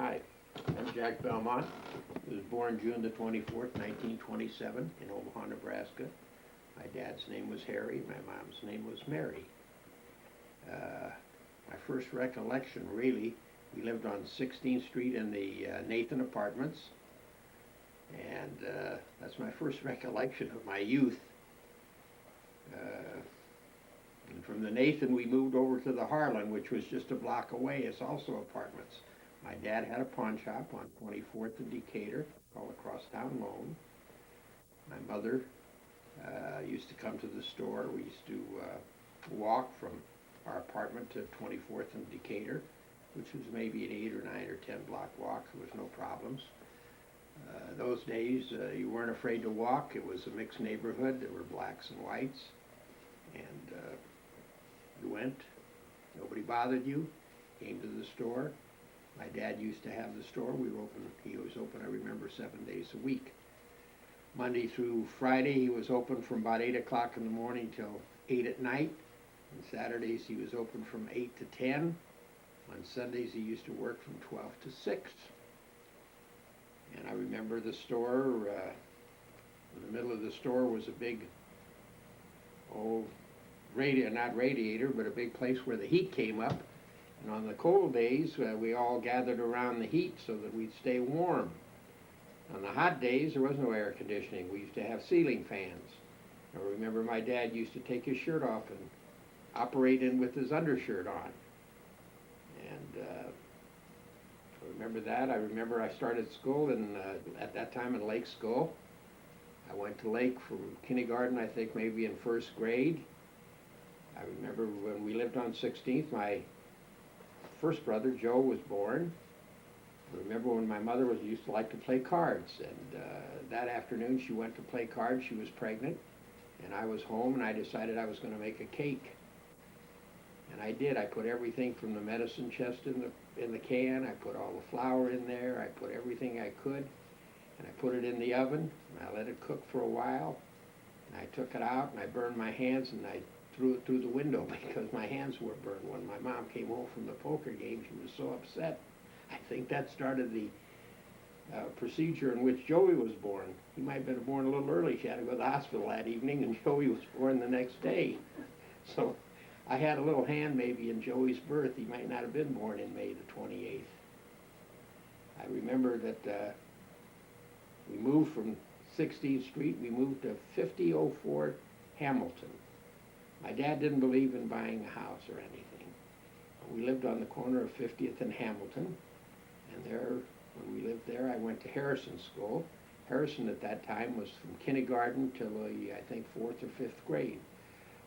Hi, I'm Jack Belmont. I was born June the 24th, 1927 in Omaha, Nebraska. My dad's name was Harry, my mom's name was Mary. My first recollection, really, we lived on 16th Street in the Nathan Apartments, and that's my first recollection of my youth. And from the Nathan, we moved over to the Harlan, which was just a block away. It's also apartments. My dad had a pawn shop on 24th and Decatur called Across Town Loan. My mother used to come to the store. We used to walk from our apartment to 24th and Decatur, which was maybe an 8 or 9 or 10 block walk. There was no problems. Those days, you weren't afraid to walk. It was a mixed neighborhood. There were blacks and whites. And you went. Nobody bothered you. Came to the store. My dad used to have the store. He was open, I remember, 7 days a week. Monday through Friday, he was open from about 8 o'clock in the morning till 8 at night. On Saturdays, he was open from 8 to 10. On Sundays, he used to work from 12 to 6. And I remember the store, in the middle of the store was a big, not radiator, but a big place where the heat came up. And on the cold days, we all gathered around the heat so that we'd stay warm. On the hot days, there was no air conditioning. We used to have ceiling fans. I remember my dad used to take his shirt off and operate in with his undershirt on. And I remember that. I remember I started school at that time in Lake School. I went to Lake from kindergarten, I think maybe in first grade. I remember when we lived on 16th, my first brother, Joe, was born. I remember when my mother used to like to play cards, and that afternoon she went to play cards. She was pregnant, and I was home, and I decided I was going to make a cake. And I did. I put everything from the medicine chest in the can. I put all the flour in there. I put everything I could, and I put it in the oven, and I let it cook for a while. And I took it out, and I burned my hands, and I threw it through the window because my hands were burned. When my mom came home from the poker game, she was so upset. I think that started the procedure in which Joey was born. He might have been born a little early. She had to go to the hospital that evening, and Joey was born the next day. So I had a little hand maybe in Joey's birth. He might not have been born in May the 28th. I remember that we moved from 16th Street. We moved to 5004 Hamilton. My dad didn't believe in buying a house or anything. We lived on the corner of 50th and Hamilton, and there, when we lived there, I went to Harrison School. Harrison at that time was from kindergarten till I think 4th or 5th grade.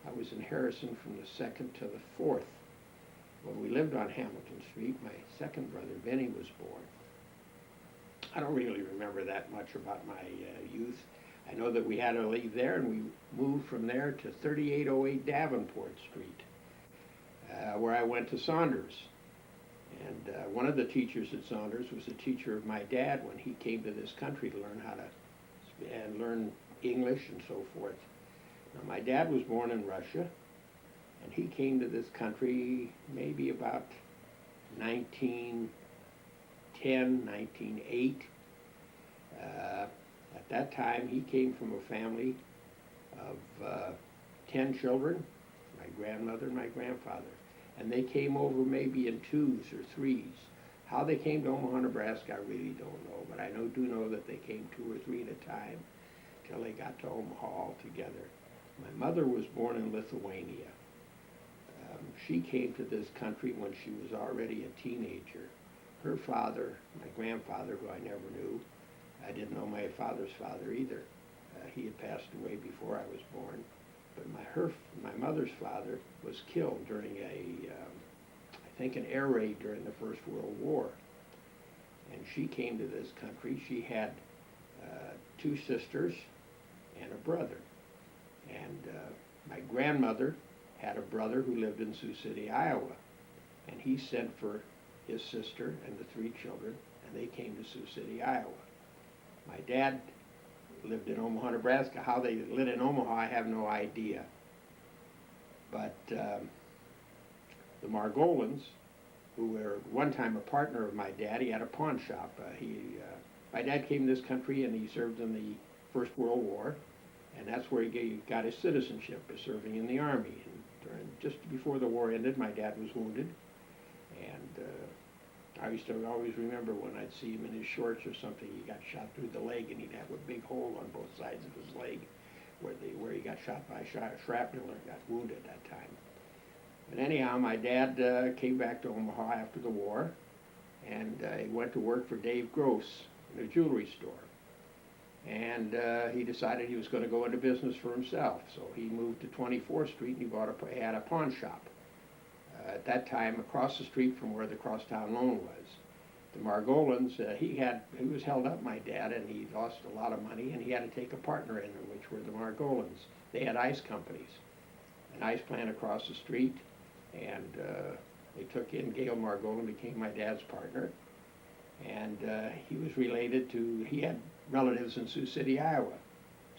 I was in Harrison from the 2nd to the 4th. When we lived on Hamilton Street, my second brother, Benny, was born. I don't really remember that much about my youth. I know that we had to leave there, and we moved from there to 3808 Davenport Street, where I went to Saunders. And one of the teachers at Saunders was a teacher of my dad when he came to this country to learn how to learn English and so forth. Now, my dad was born in Russia, and he came to this country maybe about 1910, 1908. At that time, he came from a family of 10 children, my grandmother and my grandfather. And they came over maybe in 2s or 3s. How they came to Omaha, Nebraska, I really don't know. But I do know that they came 2 or 3 at a time till they got to Omaha altogether. My mother was born in Lithuania. She came to this country when she was already a teenager. Her father, my grandfather, who I never knew, I didn't know my father's father either. He had passed away before I was born. But my mother's father was killed during I think an air raid during the First World War. And she came to this country. She had 2 sisters and a brother. And my grandmother had a brother who lived in Sioux City, Iowa. And he sent for his sister and the 3 children, and they came to Sioux City, Iowa. My dad lived in Omaha, Nebraska. How they lived in Omaha, I have no idea. But the Margolins who were one time a partner of my dad. He had a pawn shop. My dad came to this country and he served in the First World War, and that's where he got his citizenship, by serving in the Army. And just before the war ended, my dad was wounded, and I used to always remember when I'd see him in his shorts or something, he got shot through the leg, and he'd have a big hole on both sides of his leg where he got shot by shrapnel or got wounded that time. But anyhow, my dad came back to Omaha after the war, and he went to work for Dave Gross in a jewelry store. And he decided he was going to go into business for himself. So he moved to 24th Street, and he had a pawn shop. At that time, across the street from where the crosstown loan was. The Margolins, he was held up, my dad, and he lost a lot of money, and he had to take a partner in them, which were the Margolins. They had ice companies, an ice plant across the street, and they took in Gail Margolin, became my dad's partner, and he was related to, he had relatives in Sioux City, Iowa.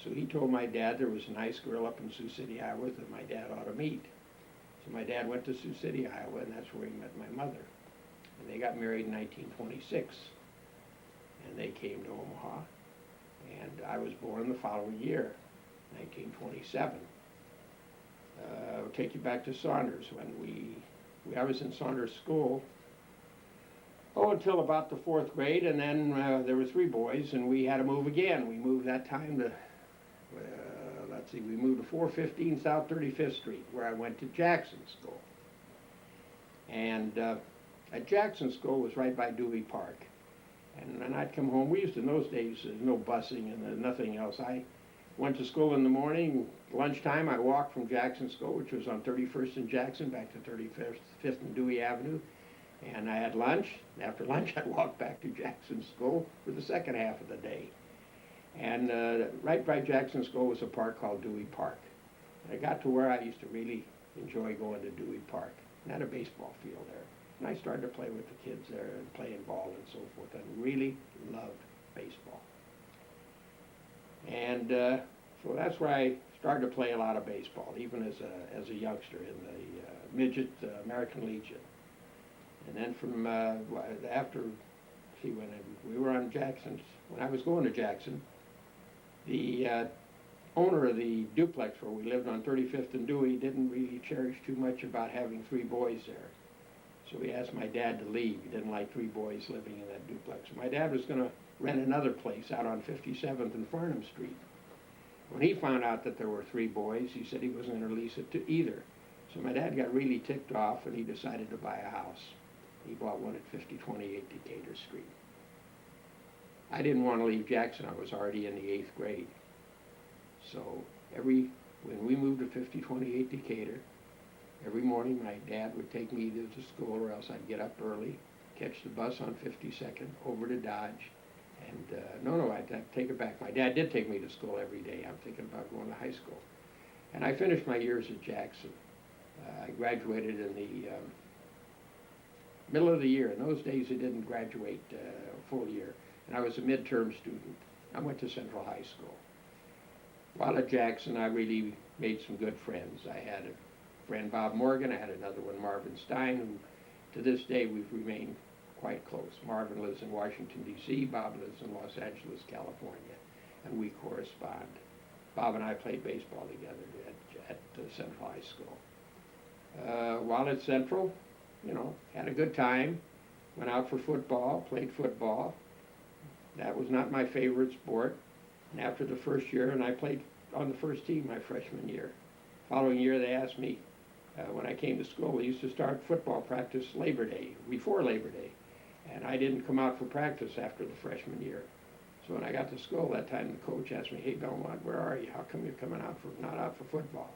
So he told my dad there was a nice girl up in Sioux City, Iowa that my dad ought to meet. So my dad went to Sioux City, Iowa, and that's where he met my mother. And they got married in 1926, and they came to Omaha, and I was born the following year, 1927. I'll take you back to Saunders. I was in Saunders School, until about the 4th grade, and then there were 3 boys, and we had to move again. We moved that time to, we moved to 415 South 35th Street, where I went to Jackson School. And at Jackson School was right by Dewey Park. And when I'd come home, in those days, there's no busing and nothing else. I went to school in the morning. Lunchtime, I walked from Jackson School, which was on 31st and Jackson, back to 35th and Dewey Avenue. And I had lunch. After lunch, I'd walk back to Jackson School for the second half of the day. And right by Jackson School was a park called Dewey Park. And I got to where I used to really enjoy going to Dewey Park. And had a baseball field there. And I started to play with the kids there and playing ball and so forth. And really loved baseball. And so that's where I started to play a lot of baseball, even as a youngster in the midget American Legion. And then from after, when we were on Jackson's, when I was going to Jackson, the owner of the duplex where we lived on 35th and Dewey didn't really cherish too much about having 3 boys there. So he asked my dad to leave. He didn't like 3 boys living in that duplex. My dad was going to rent another place out on 57th and Farnham Street. When he found out that there were 3 boys, he said he wasn't going to lease it to either. So my dad got really ticked off, and he decided to buy a house. He bought one at 5028 Decatur Street. I didn't want to leave Jackson. I was already in the 8th grade. So when we moved to 5028 Decatur, every morning my dad would take me either to school or else I'd get up early, catch the bus on 52nd over to Dodge. And I'd take it back. My dad did take me to school every day. I'm thinking about going to high school. And I finished my years at Jackson. I graduated in the middle of the year. In those days, they didn't graduate a full year. And I was a midterm student. I went to Central High School. While at Jackson, I really made some good friends. I had a friend, Bob Morgan. I had another one, Marvin Stein, who to this day we've remained quite close. Marvin lives in Washington, D.C. Bob lives in Los Angeles, California. And we correspond. Bob and I played baseball together at Central High School. While at Central, had a good time. Went out for football, played football. That was not my favorite sport. And after the first year, and I played on the first team my freshman year. Following year, they asked me, when I came to school, we used to start football practice before Labor Day. And I didn't come out for practice after the freshman year. So when I got to school that time, the coach asked me, "Hey, Belmont, where are you? How come you're not out for football?"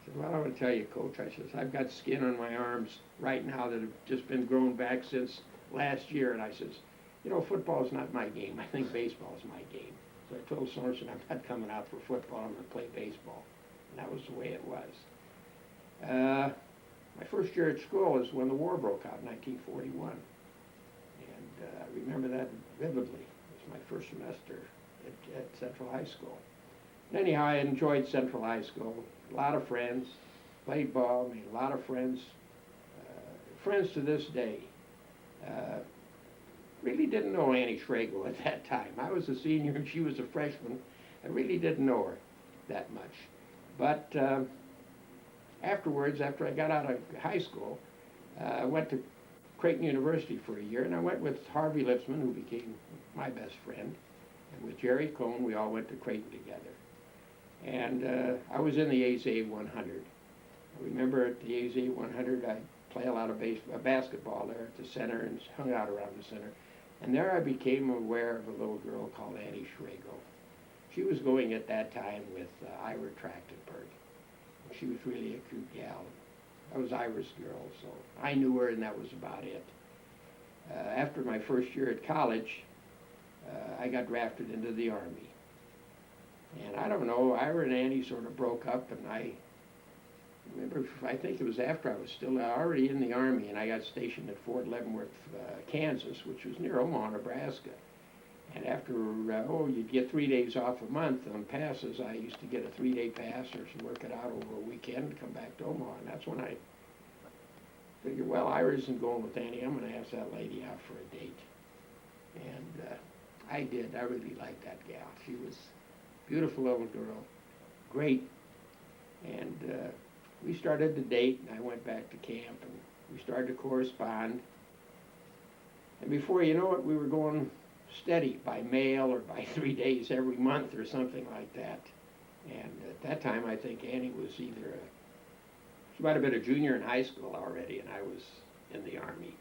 I said, "Well, I want to tell you, Coach," I says, "I've got skin on my arms right now that have just been grown back since last year." And I says, "Football is not my game. I think baseball is my game." So I told Sorensen, "I'm not coming out for football. I'm going to play baseball." And that was the way it was. My first year at school is when the war broke out in 1941. And I remember that vividly. It was my first semester at Central High School. And anyhow, I enjoyed Central High School. A lot of friends, played ball, made a lot of friends. Friends to this day. Uh, really didn't know Annie Schrago at that time. I was a senior and she was a freshman. I really didn't know her that much. But afterwards, after I got out of high school, I went to Creighton University for a year, and I went with Harvey Lipsman, who became my best friend, and with Jerry Cohn, we all went to Creighton together. And I was in the AZA 100. I remember at the AZA 100, I play a lot of basketball there at the center and hung out around the center. And there I became aware of a little girl called Annie Schrago. She was going at that time with Ira Trachtenberg. She was really a cute gal. I was Ira's girl, so I knew her and that was about it. After my first year at college, I got drafted into the Army. And I don't know, Ira and Annie sort of broke up, and I remember, I think it was after I was still already in the Army, and I got stationed at Fort Leavenworth, Kansas, which was near Omaha, Nebraska. And after, you'd get 3 days off a month on passes. I used to get a 3-day pass or work it out over a weekend and come back to Omaha. And that's when I figured, well, Ira isn't going with Annie. I'm going to ask that lady out for a date. And I did. I really liked that gal. She was a beautiful little girl, great. And we started to date, and I went back to camp, and we started to correspond. And before you know it, we were going steady by mail or by 3 days every month or something like that. And at that time, I think Annie was she might have been a junior in high school already, and I was in the Army.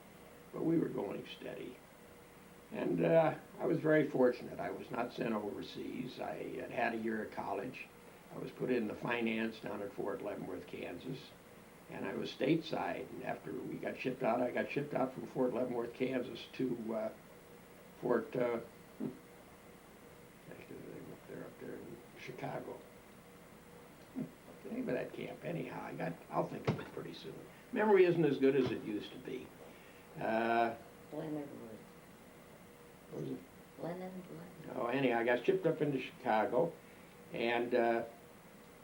But we were going steady. And I was very fortunate. I was not sent overseas. I had had a year of college. I was put into finance down at Fort Leavenworth, Kansas. And I was stateside. And after we got shipped out, I got shipped out from Fort Leavenworth, Kansas to Fort, actually they're up there in Chicago. What's the name of that camp? Anyhow, I'll think of it pretty soon. Memory isn't as good as it used to be. Leonard Wood. What was it? Leonard Wood. Oh, anyhow, I got shipped up into Chicago, and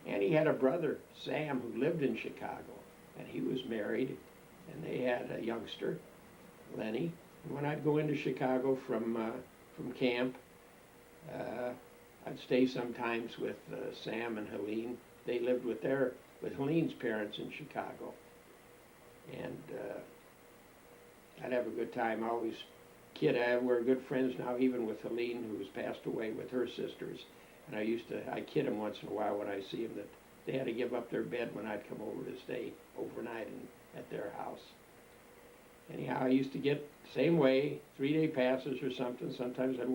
he had a brother, Sam, who lived in Chicago, and he was married, and they had a youngster, Lenny. And when I'd go into Chicago from camp, I'd stay sometimes with Sam and Helene. They lived with Helene's parents in Chicago, and I'd have a good time. We're good friends now, even with Helene, who has passed away, with her sisters. And I kid them once in a while when I see them that they had to give up their bed when I'd come over to stay overnight at their house. Anyhow, I used to get same way, 3-day passes or something. Sometimes I'd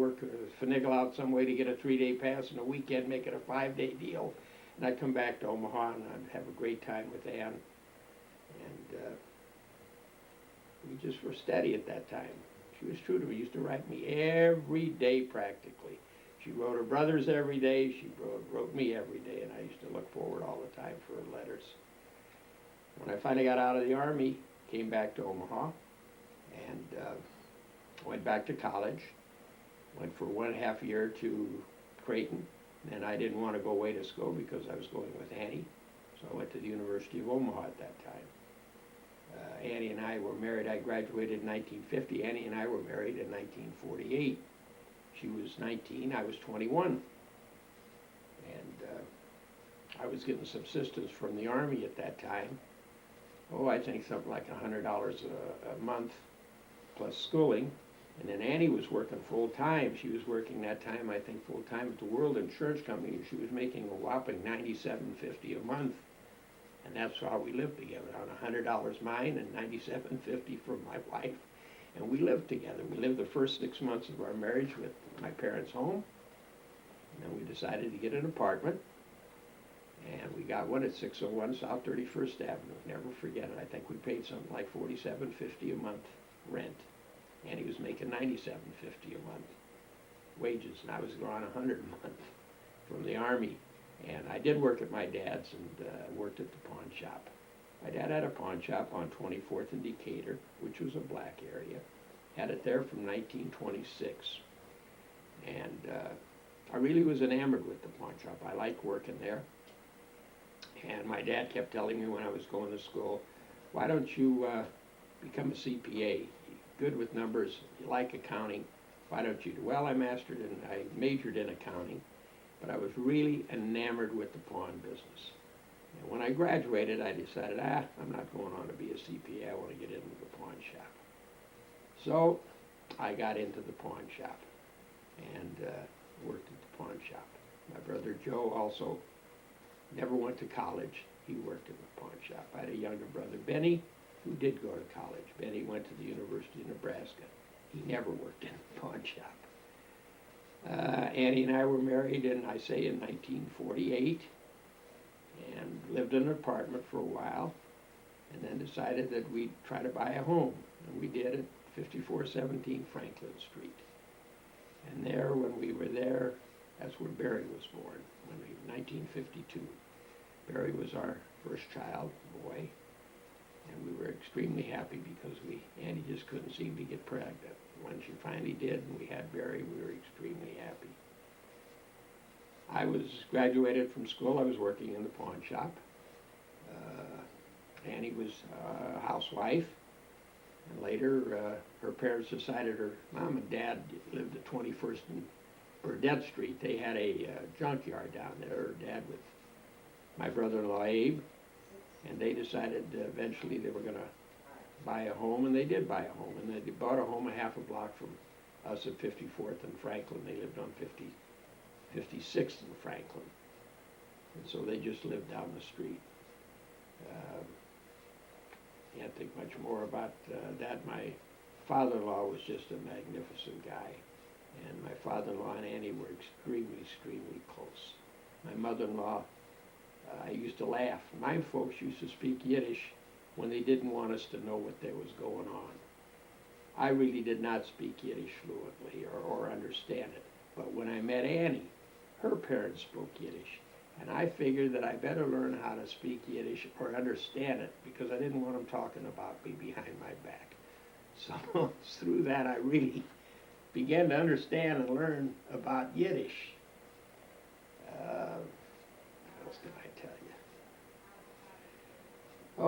finagle out some way to get a 3-day pass and a weekend, make it a 5-day deal. And I'd come back to Omaha and I'd have a great time with Ann. And we just were steady at that time. She was true to me. Used to write me every day practically. She wrote her brothers every day. She wrote me every day, and I used to look forward all the time for her letters. When I finally got out of the Army, came back to Omaha, and went back to college. Went for 1.5 years to Creighton, and I didn't want to go away to school because I was going with Annie, so I went to the University of Omaha at that time. Annie and I were married. I graduated in 1950. Annie and I were married in 1948. She was 19, I was 21. And I was getting subsistence from the Army at that time. I think something like $100 a month plus schooling. And then Annie was working full-time. She was working that time, I think, full-time at the World Insurance Company. And she was making a whopping $97.50 a month. And that's how we lived together, on $100 mine and $97.50 from my wife. And we lived together. We lived the first 6 months of our marriage with my parents' home. And then we decided to get an apartment. And we got one at 601 South 31st Avenue. Never forget it. I think we paid something like $47.50 a month rent. And he was making $97.50 a month wages. And I was drawing $100 a month from the Army. And I did work at my dad's and worked at the pawn shop. My dad had a pawn shop on 24th and Decatur, which was a black area. Had it there from 1926. And I really was enamored with the pawn shop. I liked working there. And my dad kept telling me when I was going to school, why don't you become a CPA? good with numbers, you like accounting, why don't you do? Well, I majored in accounting, but I was really enamored with the pawn business. And when I graduated, I decided, I'm not going on to be a CPA, I want to get into the pawn shop. So I got into the pawn shop and worked at the pawn shop. My brother Joe also never went to college. He worked in the pawn shop. I had a younger brother, Benny, who did go to college. Benny went to the University of Nebraska. He never worked in the pawn shop. Annie and I were married in 1948, and lived in an apartment for a while, and then decided that we'd try to buy a home. And we did at 5417 Franklin Street. And there, when we were there, that's where Barry was born, 1952. Barry was our first child, boy, and we were extremely happy because Annie just couldn't seem to get pregnant. When she finally did and we had Barry, we were extremely happy. I was graduated from school. I was working in the pawn shop. Annie was a housewife, and later her parents decided her mom and dad lived at 21st and Burdett Street. They had a junkyard down there, her dad with my brother-in-law Abe, and they decided eventually they were going to buy a home, and they did buy a home, and they bought a home a half a block from us at 54th and Franklin. They lived on 56th and Franklin, and so they just lived down the street. Can't think much more about that. My father-in-law was just a magnificent guy, and my father-in-law and Annie were extremely close. My mother-in-law, I used to laugh. My folks used to speak Yiddish when they didn't want us to know what there was going on. I really did not speak Yiddish fluently or understand it. But when I met Annie, her parents spoke Yiddish. And I figured that I better learn how to speak Yiddish or understand it because I didn't want them talking about me behind my back. So through that, I really began to understand and learn about Yiddish. What else can I tell you?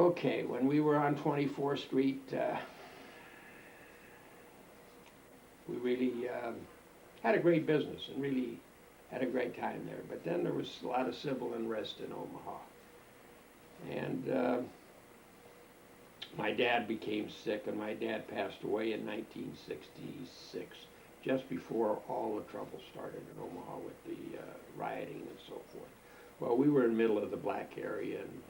Okay, when we were on 24th Street, we really had a great business and really had a great time there. But then there was a lot of civil unrest in Omaha. And my dad became sick, and my dad passed away in 1966, just before all the trouble started in Omaha with the rioting and so forth. Well, we were in the middle of the black area, and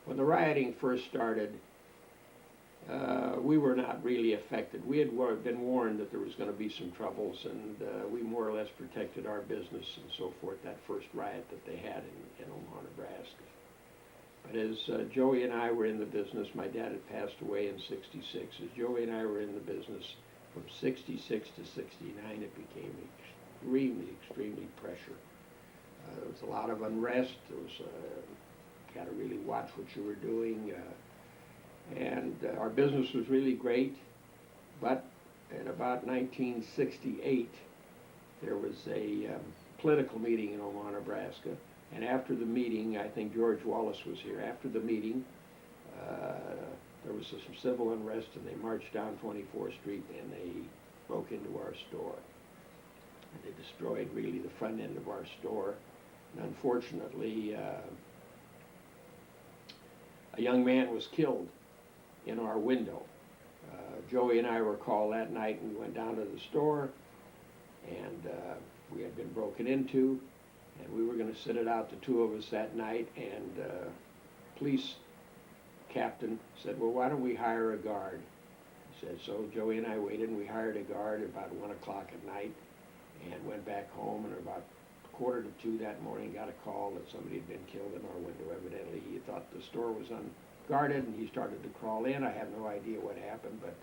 when the rioting first started, we were not really affected. We had been warned that there was going to be some troubles, and we more or less protected our business and so forth, that first riot that they had in Omaha, Nebraska. But as Joey and I were in the business, my dad had passed away in 66. As Joey and I were in the business from 66 to 69, it became extremely pressure. There was a lot of unrest. There was, you got to really watch what you were doing. And our business was really great, but in about 1968, there was a political meeting in Omaha, Nebraska, and after the meeting, I think George Wallace was here. After the meeting, there was some civil unrest, and they marched down 24th Street, and they broke into our store. And they destroyed really the front end of our store, and unfortunately, a young man was killed in our window. Joey and I were called that night, and we went down to the store, and we had been broken into, and we were going to sit it out, the two of us, that night, and police captain said, well, why don't we hire a guard? He said, so Joey and I waited, and we hired a guard at about 1 o'clock at night, and went back home, and about 1:45 that morning got a call that somebody had been killed in our window. Evidently, he thought the store was unguarded, and he started to crawl in. I have no idea what happened, but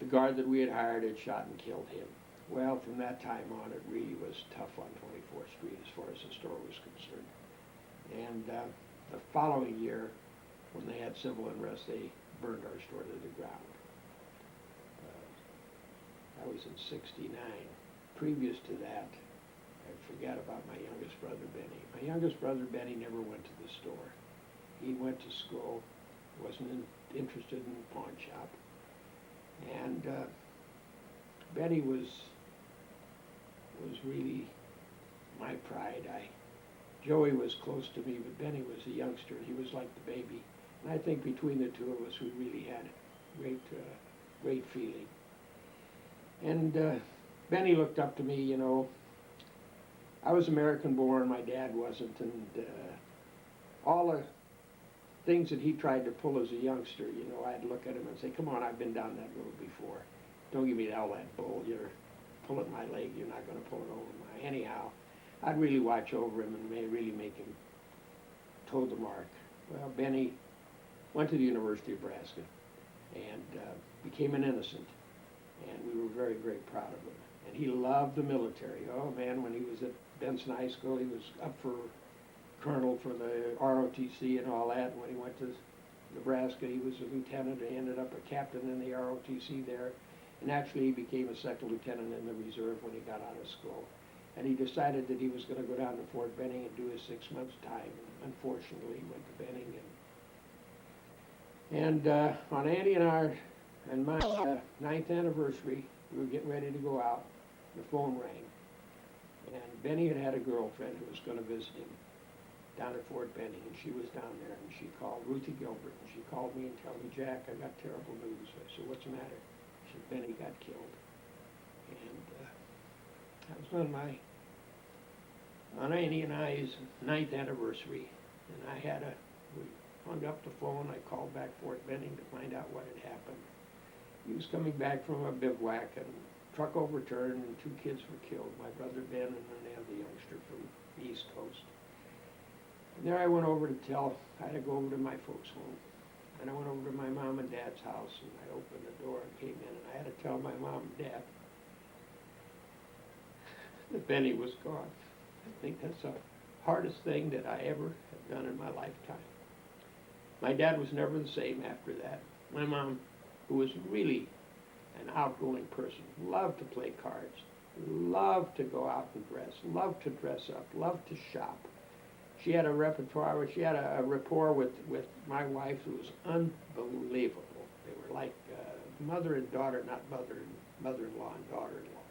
the guard that we had hired had shot and killed him. Well, from that time on, it really was tough on 24th Street as far as the store was concerned. And the following year, when they had civil unrest, they burned our store to the ground. That was in 69. Previous to that, I forgot about my youngest brother, Benny. My youngest brother, Benny, never went to the store. He went to school, wasn't interested in the pawn shop. And Benny was really my pride. Joey was close to me, but Benny was a youngster. He was like the baby. And I think between the two of us, we really had a great feeling. And Benny looked up to me, you know. I was American born, my dad wasn't, and all the things that he tried to pull as a youngster, you know, I'd look at him and say, come on, I've been down that road before. Don't give me all that bull. You're pulling my leg. You're not going to pull it over my. Anyhow, I'd really watch over him and really make him toe the mark. Well, Benny went to the University of Nebraska and became an innocent. And we were very, very proud of him. And he loved the military. Oh, man, when he was at Benson High School, he was up for colonel for the ROTC and all that. And when he went to Nebraska, he was a lieutenant. He ended up a captain in the ROTC there. And actually, he became a second lieutenant in the reserve when he got out of school. And he decided that he was going to go down to Fort Benning and do his 6 months time. And unfortunately, he went to Benning. And on Andy and my 9th anniversary, we were getting ready to go out. The phone rang. And Benny had a girlfriend who was going to visit him down at Fort Benning, and she was down there, and she called Ruthie Gilbert, and she called me and told me, Jack, I got terrible news. I said, what's the matter? She said, Benny got killed. And that was on Annie and I's 9th anniversary, and we hung up the phone. I called back Fort Benning to find out what had happened. He was coming back from a bivouac, and truck overturned, and 2 kids were killed, my brother Ben and then the other youngster from the East Coast. And there I went over to I had to go over to my folks' home. And I went over to my mom and dad's house, and I opened the door and came in, and I had to tell my mom and dad that Benny was gone. I think that's the hardest thing that I ever have done in my lifetime. My dad was never the same after that. My mom, who was really an outgoing person, loved to play cards, loved to go out and dress, loved to dress up, loved to shop. She had a repertoire, she had a rapport with my wife who was unbelievable. They were like mother and daughter, not mother-in-law and daughter-in-law.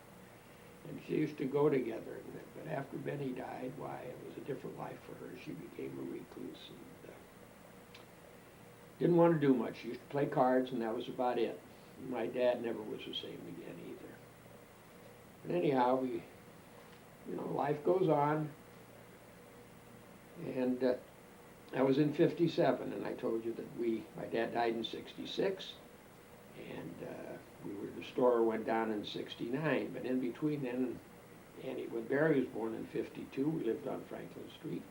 And she used to go together. But after Benny died, why, it was a different life for her. She became a recluse and didn't want to do much. She used to play cards, and that was about it. My dad never was the same again either. But anyhow, life goes on. And I was in 57, and I told you that my dad died in 66, and the store went down in 69. But in between then, when Barry was born in 52, we lived on Franklin Street.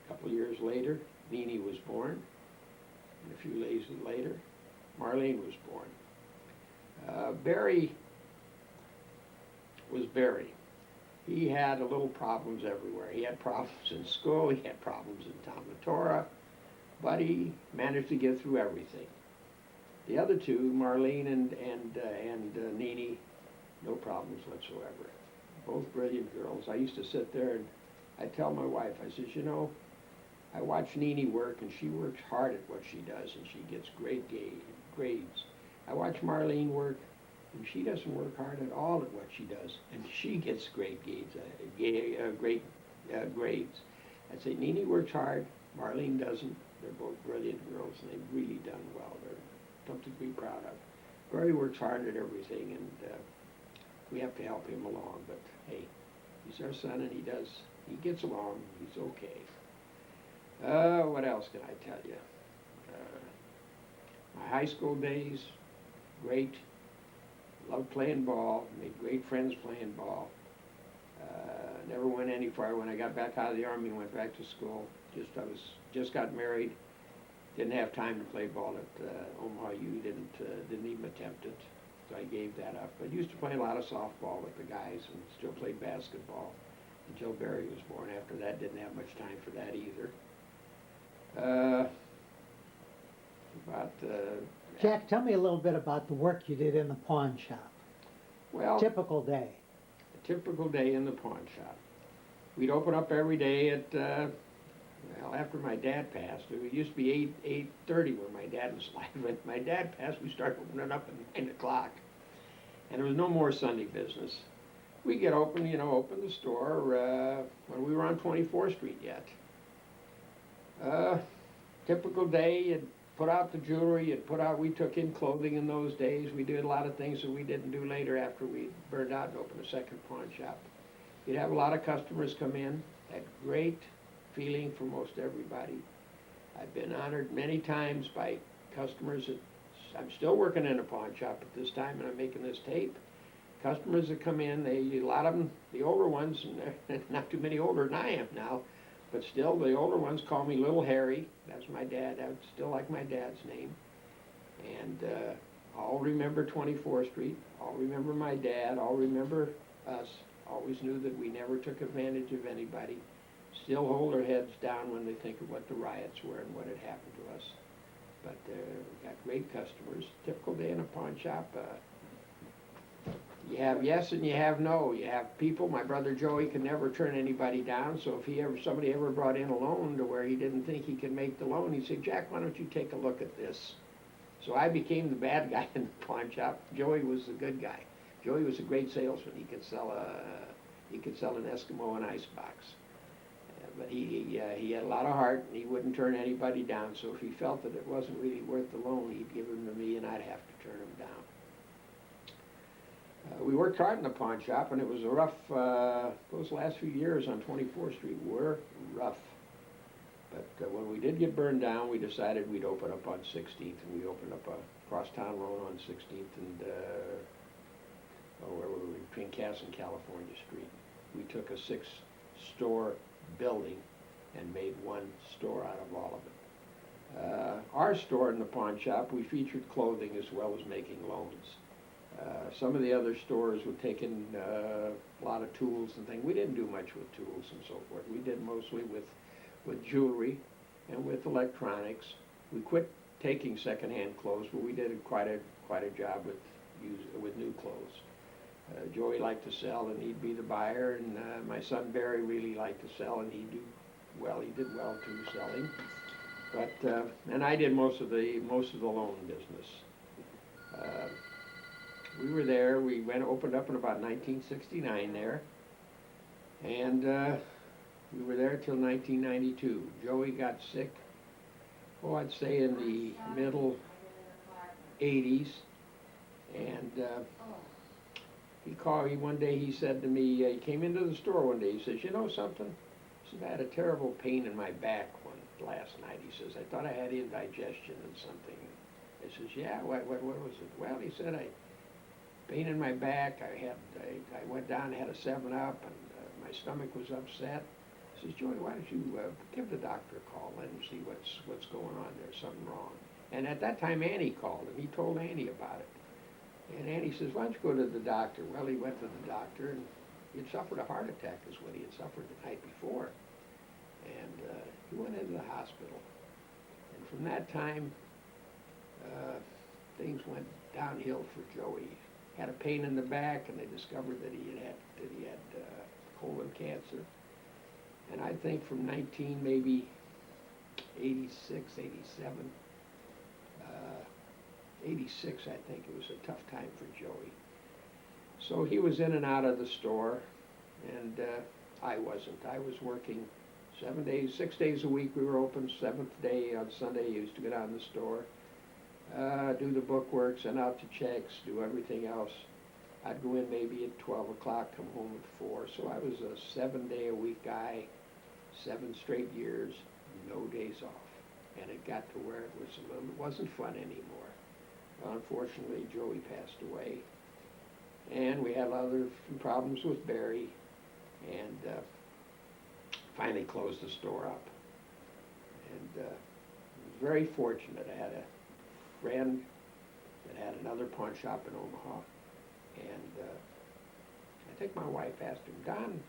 A couple of years later, Nene was born, and a few days later, Marlene was born. Barry was Barry. He had a little problems everywhere. He had problems in school, he had problems in Talmud, but he managed to get through everything. The other two, Marlene and Nene, no problems whatsoever. Both brilliant girls. I used to sit there and I'd tell my wife, I says, I watch Nene work, and she works hard at what she does, and she gets great grades. I watch Marlene work, and she doesn't work hard at all at what she does, and she gets great grades. I'd say, Nene works hard, Marlene doesn't. They're both brilliant girls, and they've really done well. They're something to be proud of. Barry works hard at everything, and we have to help him along, but hey, he's our son, and he gets along, he's okay. What else can I tell you? My high school days, great. Loved playing ball, made great friends playing ball. Never went any far. When I got back out of the Army and went back to school, I just got married. Didn't have time to play ball at Omaha U. Didn't even attempt it, so I gave that up. But used to play a lot of softball with the guys, and still played basketball until Barry was born. After that, didn't have much time for that either. Jack, tell me a little bit about the work you did in the pawn shop. Well, Typical day. a typical day in the pawn shop. We'd open up every day at Well, after my dad passed, it used to be 8:30 when my dad was alive. When my dad passed, we started opening up at 9 o'clock. And there was no more Sunday business. We get open, open the store when we were on 24th Street yet. Typical day, you'd put out the jewelry, we took in clothing in those days. We did a lot of things that we didn't do later after we burned out and opened a second pawn shop. You'd have a lot of customers come in, had great feeling for most everybody. I've been honored many times by customers that, I'm still working in a pawn shop at this time and I'm making this tape. Customers that come in, a lot of them, the older ones, and not too many older than I am now, but still the older ones call me Little Harry. That's my dad. I still like my dad's name. And all remember 24th Street, all remember my dad, all remember us. Always knew that we never took advantage of anybody. Still hold our heads down when they think of what the riots were and what had happened to us. But we got great customers. Typical day in a pawn shop. You have yes and you have no. You have people. My brother Joey could never turn anybody down. So if somebody ever brought in a loan to where he didn't think he could make the loan, he'd say, "Jack, why don't you take a look at this?" So I became the bad guy in the pawn shop. Joey was the good guy. Joey was a great salesman. He could sell an Eskimo an icebox. But he had a lot of heart, and he wouldn't turn anybody down. So if he felt that it wasn't really worth the loan, he'd give them to me, and I'd have to turn him down. We worked hard in the pawn shop, and it was a rough. Those last few years on 24th Street were rough. But when we did get burned down, we decided we'd open up on 16th, and we opened up a crosstown loan on 16th and where were we? Between Cass and California Street. We took a 6-store building and made one store out of all of it. Our store in the pawn shop, we featured clothing as well as making loans. Some of the other stores were taking a lot of tools and things. We didn't do much with tools and so forth. We did mostly with jewelry and with electronics. We quit taking secondhand clothes, but we did quite a job with new clothes. Joey liked to sell, and he'd be the buyer, and my son Barry really liked to sell, and he did well too selling. But and I did most of the loan business. We were there. We opened up in about 1969 there, and we were there till 1992. Joey got sick. I'd say in the middle 80s, and he called me one day. He said to me, he came into the store one day. He says, "You know something?" He said, "I had a terrible pain in my back last night." He says, "I thought I had indigestion and something." I says, "Yeah, what was it?" Well, he said, "I pain in my back. I went down and had a 7-Up, and my stomach was upset." He says, "Joey, why don't you give the doctor a call, let him see what's going on. There's something wrong." And at that time, Annie called, and he told Annie about it. And Annie says, "Why don't you go to the doctor?" Well, he went to the doctor, and he had suffered a heart attack is what he had suffered the night before. And he went into the hospital. And from that time, things went downhill for Joey. He had a pain in the back, and they discovered that he had colon cancer. And I think from 86, 87, 86, I think it was a tough time for Joey. So he was in and out of the store, and I wasn't. I was working 6 days a week. We were open. 7th day on Sunday, I used to go down to the store, do the bookwork, send out the checks, do everything else. I'd go in maybe at 12 o'clock, come home at 4. So I was a 7-day-a-week guy, 7 straight years, no days off. And it got to where it wasn't fun anymore. Unfortunately, Joey passed away, and we had other problems with Barry, and finally closed the store up. And I was very fortunate. I had a friend that had another pawn shop in Omaha, and I think my wife asked him, Don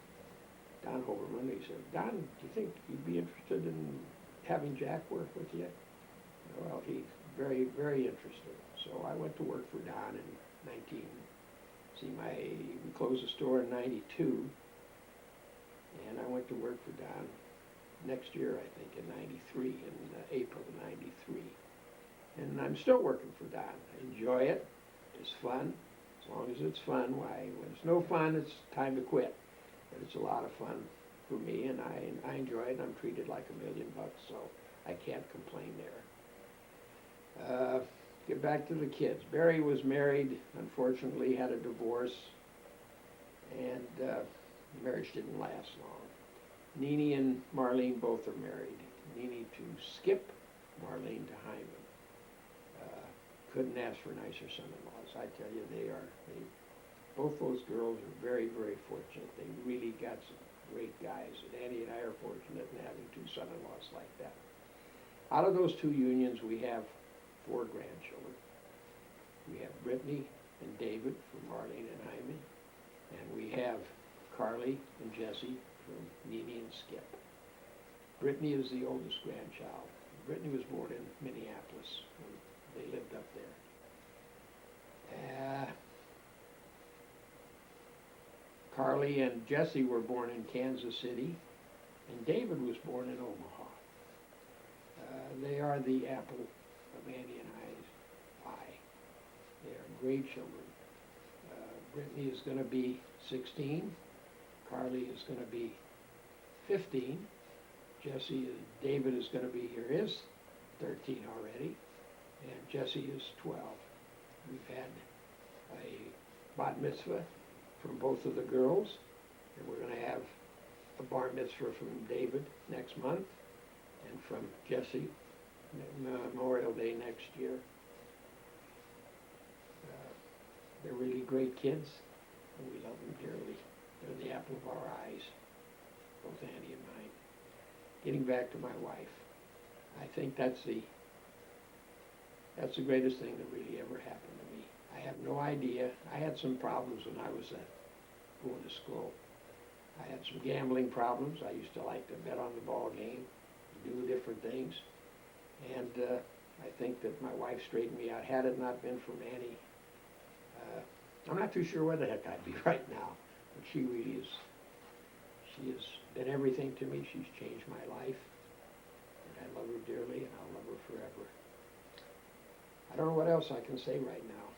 Hoberman, he said, "Don, do you think you'd be interested in having Jack work with you?" Well, he's very, very interested. So I went to work for Don in we closed the store in 92, and I went to work for Don. next year, I think, in '93, in April of '93. And I'm still working for Don. I enjoy it. It's fun. As long as it's fun, why? When it's no fun, it's time to quit. But it's a lot of fun for me, and I enjoy it. I'm treated like $1,000,000, so I can't complain there. Get back to the kids. Barry was married, unfortunately, had a divorce, and the marriage didn't last long. Nene and Marlene both are married. Nene to Skip, Marlene to Hyman. Couldn't ask for nicer son-in-laws. I tell you, both those girls are very, very fortunate. They really got some great guys, and Annie and I are fortunate in having two son-in-laws like that. Out of those two unions, we have 4 grandchildren. We have Brittany and David from Marlene and Hyman, and we have Carly and Jesse from Nene and Skip. Brittany is the oldest grandchild. Brittany was born in Minneapolis. They lived up there. Carly and Jesse were born in Kansas City, and David was born in Omaha. They are the apple of Andy and I's eye. They are great children. Brittany is going to be 16. Carly is going to be 15. David is going to be, here is 13 already, and Jesse is 12. We've had a bat mitzvah from both of the girls, and we're going to have a bar mitzvah from David next month, and from Jesse Memorial Day next year. They're really great kids, and we love them dearly. They're the apple of our eyes, both Annie and mine. Getting back to my wife, I think that's the greatest thing that really ever happened to me. I have no idea. I had some problems when I was going to school. I had some gambling problems. I used to like to bet on the ball game, do different things. And I think that my wife straightened me out. Had it not been for Annie, I'm not too sure where the heck I'd be right now. But she really is. She has been everything to me. She's changed my life. And I love her dearly, and I'll love her forever. I don't know what else I can say right now.